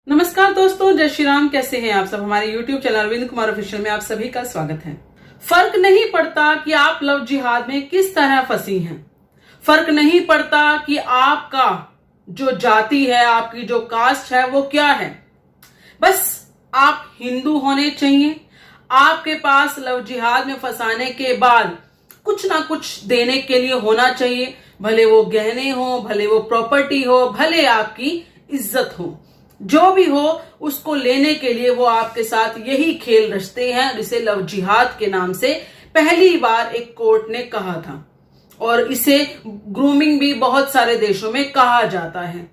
नमस्कार दोस्तों, जय श्री राम। कैसे हैं आप सब। हमारे YouTube channel Arvind Kumar official में आप सभी का स्वागत है। फर्क नहीं पड़ता कि आप लव जिहाद में किस तरह फंसी हैं। फर्क नहीं पड़ता कि आपका जो जाति है, आपकी जो कास्ट है वो क्या है। बस आप हिंदू होने चाहिए। आपके पास लव जिहाद में फंसाने के बाद कुछ ना कुछ देने के लिए होना चाहिए। भले वो गहने हो, भले वो प्रॉपर्टी हो, भले आपकी इज्जत हो, जो भी हो उसको लेने के लिए वो आपके साथ यही खेल रचते हैं, जिसे लव जिहाद के नाम से पहली बार एक कोर्ट ने कहा था। और इसे ग्रूमिंग भी बहुत सारे देशों में कहा जाता है।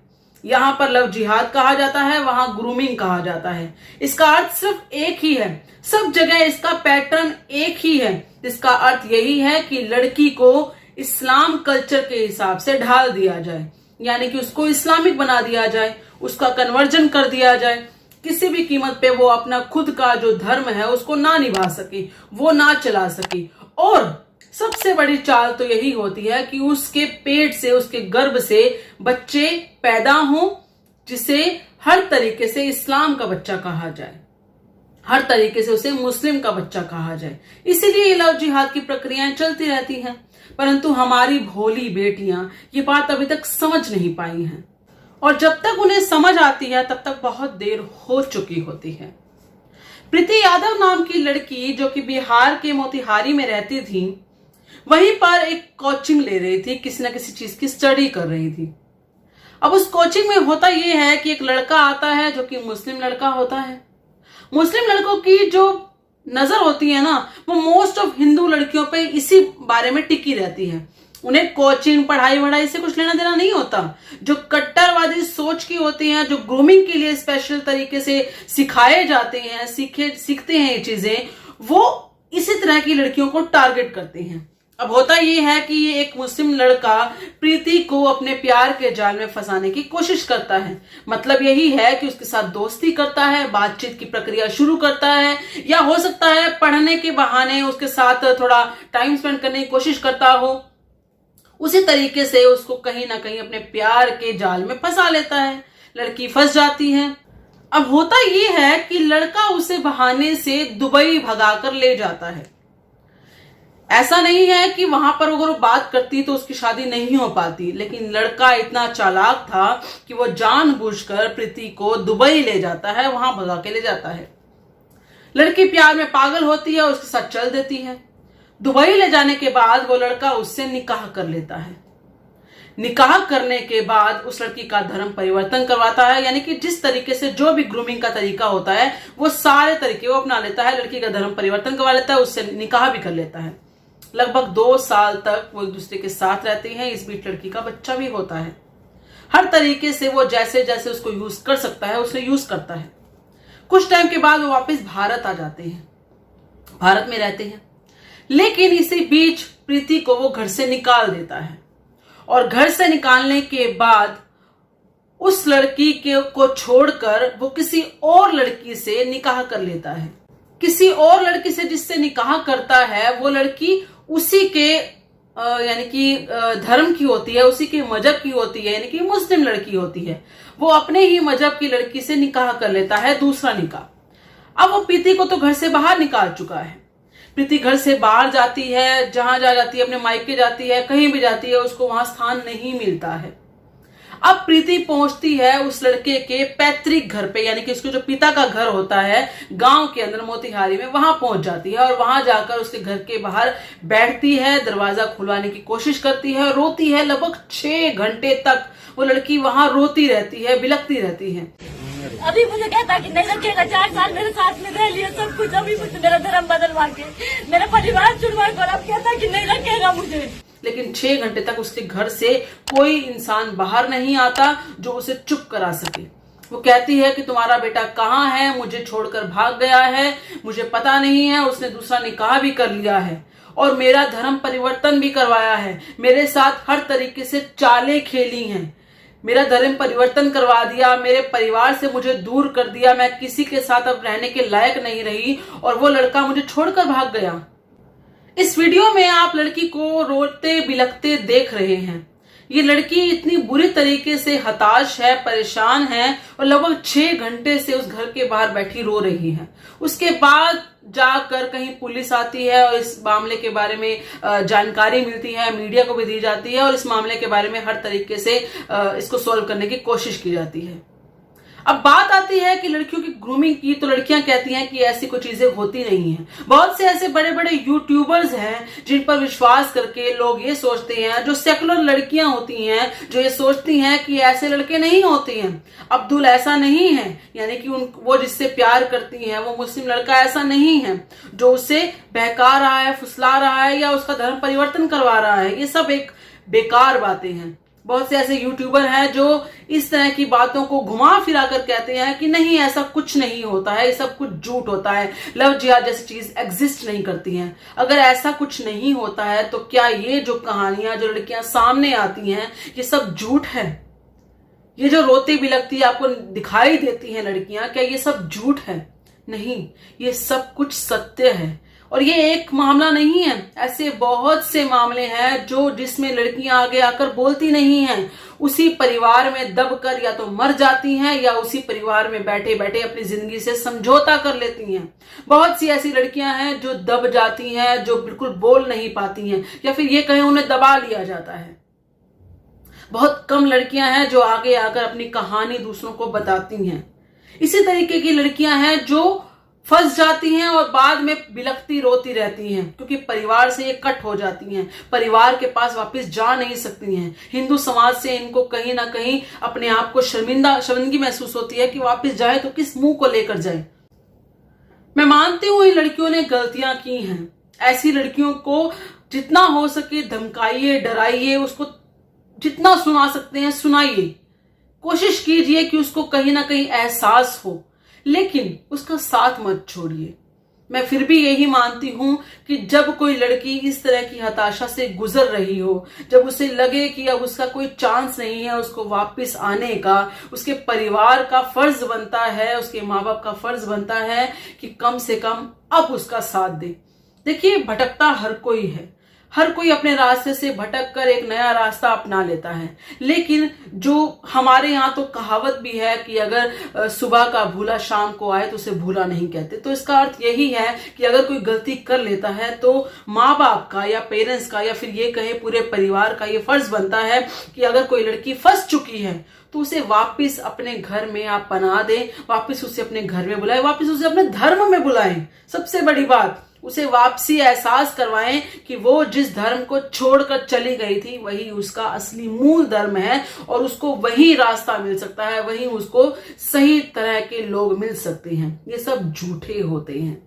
यहां पर लव जिहाद कहा जाता है, वहां ग्रूमिंग कहा जाता है। इसका अर्थ सिर्फ एक ही है, सब जगह इसका पैटर्न एक ही है, जिसका अर्थ यही है कि लड़की को इस्लाम कल्चर के हिसाब से ढाल दिया जाए, यानी कि उसको इस्लामिक बना दिया जाए, उसका कन्वर्जन कर दिया जाए। किसी भी कीमत पे वो अपना खुद का जो धर्म है उसको ना निभा सके, वो ना चला सके। और सबसे बड़ी चाल तो यही होती है कि उसके पेट से, उसके गर्भ से बच्चे पैदा हों, जिसे हर तरीके से इस्लाम का बच्चा कहा जाए, हर तरीके से उसे मुस्लिम का बच्चा कहा जाए। इसीलिए ये लव जिहाद की प्रक्रियाएं चलती रहती हैं। परंतु हमारी भोली बेटियां ये बात अभी तक समझ नहीं पाई हैं, और जब तक उन्हें समझ आती है तब तक बहुत देर हो चुकी होती है। प्रीति यादव नाम की लड़की, जो कि बिहार के मोतिहारी में रहती थी, वहीं पर एक कोचिंग ले रही थी, किसी न किसी चीज की स्टडी कर रही थी। अब उस कोचिंग में होता यह है कि एक लड़का आता है जो कि मुस्लिम लड़का होता है। मुस्लिम लड़कों की जो नजर होती है ना, वो मोस्ट ऑफ हिंदू लड़कियों पे इसी बारे में टिकी रहती है। उन्हें कोचिंग, पढ़ाई वढ़ाई से कुछ लेना देना नहीं होता। जो कट्टरवादी सोच की होती हैं, जो ग्रूमिंग के लिए स्पेशल तरीके से सिखाए जाते हैं, सीखते हैं ये चीजें, वो इसी तरह की लड़कियों को टारगेट करते हैं। अब होता ये है कि ये एक मुस्लिम लड़का प्रीति को अपने प्यार के जाल में फंसाने की कोशिश करता है। मतलब यही है कि उसके साथ दोस्ती करता है, बातचीत की प्रक्रिया शुरू करता है, या हो सकता है पढ़ने के बहाने उसके साथ थोड़ा टाइम स्पेंड करने की कोशिश करता हो। उसी तरीके से उसको कहीं ना कहीं अपने प्यार के जाल में फंसा लेता है। लड़की फंस जाती है। अब होता ये है कि लड़का उसे बहाने से दुबई भगाकर ले जाता है। ऐसा नहीं है कि वहां पर अगर वो बात करती तो उसकी शादी नहीं हो पाती, लेकिन लड़का इतना चालाक था कि वो जानबूझकर प्रीति को दुबई ले जाता है, वहां भगा के ले जाता है। लड़की प्यार में पागल होती है, उसके साथ चल देती है। दुबई ले जाने के बाद वो लड़का उससे निकाह कर लेता है। निकाह करने के बाद उस लड़की का धर्म परिवर्तन करवाता है, यानी कि जिस तरीके से जो भी ग्रूमिंग का तरीका होता है वो सारे तरीके वो अपना लेता है। लड़की का धर्म परिवर्तन करवा लेता है, उससे निकाह भी कर लेता है। लगभग 2 साल तक वो एक दूसरे के साथ रहते हैं। इस बीच लड़की का बच्चा भी होता है। हर तरीके से वो जैसे जैसे उसको यूज कर सकता है उसे यूज करता है। कुछ टाइम के बाद वो वापस भारत आ जाते हैं, भारत में रहते हैं। लेकिन इसी बीच प्रीति को वो घर से निकाल देता है, और घर से निकालने के बाद उस लड़की को छोड़कर वो किसी और लड़की से निकाह कर लेता है। किसी और लड़की से जिससे निकाह करता है वो लड़की उसी के यानी कि धर्म की होती है, उसी के मजहब की होती है, यानी कि मुस्लिम लड़की होती है। वो अपने ही मजहब की लड़की से निकाह कर लेता है, दूसरा निकाह। अब वो प्रीति को तो घर से बाहर निकाल चुका है। प्रीति घर से बाहर जाती है, जहां जाती है, अपने मायके जाती है, कहीं भी जाती है, उसको वहां स्थान नहीं मिलता है। अब प्रीति पहुंचती है उस लड़के के पैतृक घर पे, यानी कि उसके जो पिता का घर होता है गांव के अंदर मोतिहारी में, वहां पहुंच जाती है। और वहां जाकर उसके घर के बाहर बैठती है, दरवाजा खुलवाने की कोशिश करती है, रोती है। लगभग 6 घंटे तक वो लड़की वहां रोती रहती है, बिलखती रहती है। अभी मुझे कहता कि नहीं रखेगा, 4 साल मेरे साथ में रह लिया सब कुछ, अभी मुझे मेरा धर्म बदलवा के मेरा परिवार छुड़वा कर अब कहता कि नहीं रखेगा मुझे। लेकिन 6 घंटे तक उसके घर से कोई इंसान बाहर नहीं आता जो उसे चुप करा सके। वो कहती है कि तुम्हारा बेटा कहाँ है, मुझे छोड़कर भाग गया है, मुझे पता नहीं है, उसने दूसरा निकाह भी कर लिया है और मेरा धर्म परिवर्तन भी करवाया है, मेरे साथ हर तरीके से चालें खेली हैं, मेरा धर्म परिवर्तन करवा दिया, मेरे परिवार से मुझे दूर कर दिया, मैं किसी के साथ अब रहने के लायक नहीं रही, और वो लड़का मुझे छोड़कर भाग गया। इस वीडियो में आप लड़की को रोते बिलखते देख रहे हैं। ये लड़की इतनी बुरी तरीके से हताश है, परेशान है और लगभग 6 घंटे से उस घर के बाहर बैठी रो रही है। उसके बाद जाकर कहीं पुलिस आती है और इस मामले के बारे में जानकारी मिलती है, मीडिया को भी दी जाती है और इस मामले के बारे में हर तरीके से इसको सॉल्व करने की कोशिश की जाती है। अब बात आती है कि लड़कियों की ग्रूमिंग की, तो लड़कियां कहती हैं कि ऐसी कोई चीजें होती नहीं हैं। बहुत से ऐसे बड़े बड़े यूट्यूबर्स हैं जिन पर विश्वास करके लोग ये सोचते हैं, जो सेकुलर लड़कियां होती हैं जो ये सोचती हैं कि ऐसे लड़के नहीं होते हैं। अब्दुल ऐसा नहीं है, यानी कि वो जिससे प्यार करती हैं वो मुस्लिम लड़का ऐसा नहीं है जो उसे बहका रहा है, फुसला रहा है या उसका धर्म परिवर्तन करवा रहा है। ये सब एक बेकार बातें हैं। बहुत से ऐसे यूट्यूबर हैं जो इस तरह की बातों को घुमा फिरा कर कहते हैं कि नहीं, ऐसा कुछ नहीं होता है, ये सब कुछ झूठ होता है, लव जिहाद जैसी चीज एग्जिस्ट नहीं करती हैं। अगर ऐसा कुछ नहीं होता है तो क्या ये जो कहानियां, जो लड़कियां सामने आती हैं, ये सब झूठ है? ये जो रोती बिलखती आपको दिखाई देती हैं लड़कियां, क्या ये सब झूठ है? नहीं, ये सब कुछ सत्य है। और ये एक मामला नहीं है, ऐसे बहुत से मामले हैं जिसमें लड़कियां आगे आकर बोलती नहीं हैं, उसी परिवार में दबकर या तो मर जाती हैं या उसी परिवार में बैठे बैठे अपनी जिंदगी से समझौता कर लेती हैं। बहुत सी ऐसी लड़कियां हैं जो दब जाती हैं, जो बिल्कुल बोल नहीं पाती हैं या फिर ये कहें उन्हें दबा लिया जाता है। बहुत कम लड़कियां हैं जो आगे आकर अपनी कहानी दूसरों को बताती हैं। इसी तरीके की लड़कियां हैं जो फंस जाती हैं और बाद में बिलखती रोती रहती हैं क्योंकि परिवार से ये कट हो जाती हैं, परिवार के पास वापस जा नहीं सकती हैं। हिंदू समाज से इनको कहीं ना कहीं अपने आप को शर्मिंदगी महसूस होती है कि वापस जाए तो किस मुंह को लेकर जाए। मैं मानती हूं इन लड़कियों ने गलतियां की हैं। ऐसी लड़कियों को जितना हो सके धमकाइए, डराइए, उसको जितना सुना सकते हैं सुनाइए, कोशिश कीजिए कि उसको कहीं ना कहीं एहसास हो, लेकिन उसका साथ मत छोड़िए। मैं फिर भी यही मानती हूं कि जब कोई लड़की इस तरह की हताशा से गुजर रही हो, जब उसे लगे कि अब उसका कोई चांस नहीं है उसको वापस आने का, उसके परिवार का फर्ज बनता है, उसके माँ बाप का फर्ज बनता है कि कम से कम अब उसका साथ दे। देखिए, भटकता हर कोई है, हर कोई अपने रास्ते से भटक कर एक नया रास्ता अपना लेता है, लेकिन जो हमारे यहाँ तो कहावत भी है कि अगर सुबह का भूला शाम को आए तो उसे भूला नहीं कहते। तो इसका अर्थ यही है कि अगर कोई गलती कर लेता है तो माँ बाप का या पेरेंट्स का या फिर ये कहे पूरे परिवार का ये फर्ज बनता है कि अगर कोई लड़की फंस चुकी है तो उसे वापस अपने घर में आप पनाह दें, वापस उसे अपने घर में बुलाएं, वापस उसे अपने धर्म में बुलाएं। सबसे बड़ी बात, उसे वापसी एहसास करवाएं कि वो जिस धर्म को छोड़कर चली गई थी वही उसका असली मूल धर्म है और उसको वही रास्ता मिल सकता है, वही उसको सही तरह के लोग मिल सकते हैं। ये सब झूठे होते हैं।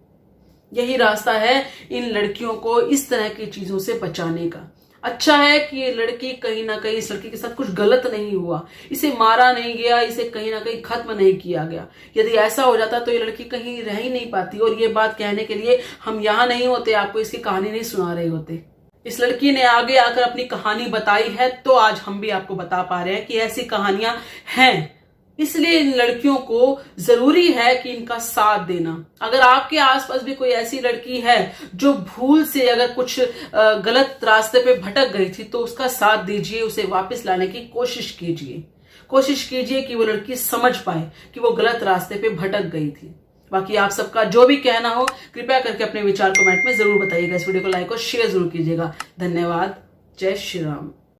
यही रास्ता है इन लड़कियों को इस तरह की चीजों से बचाने का। अच्छा है कि ये लड़की कहीं ना कहीं, इस लड़की के साथ कुछ गलत नहीं हुआ, इसे मारा नहीं गया, इसे कहीं ना कहीं खत्म नहीं किया गया। यदि ऐसा हो जाता तो ये लड़की कहीं रह ही नहीं पाती। और ये बात कहने के लिए हम यहाँ नहीं होते, आपको इसकी कहानी नहीं सुना रहे होते। इस लड़की ने आगे आकर अपनी कहानी बताई है तो आज हम भी आपको बता पा रहे हैं कि ऐसी कहानियां हैं। इसलिए इन लड़कियों को जरूरी है कि इनका साथ देना। अगर आपके आसपास भी कोई ऐसी लड़की है जो भूल से अगर कुछ गलत रास्ते पे भटक गई थी तो उसका साथ दीजिए, उसे वापस लाने की कोशिश कीजिए। कोशिश कीजिए कि वो लड़की समझ पाए कि वो गलत रास्ते पे भटक गई थी। बाकी आप सबका जो भी कहना हो कृपया करके अपने विचार कमेंट में जरूर बताइएगा। इस वीडियो को लाइक और शेयर जरूर कीजिएगा। धन्यवाद। जय श्री राम।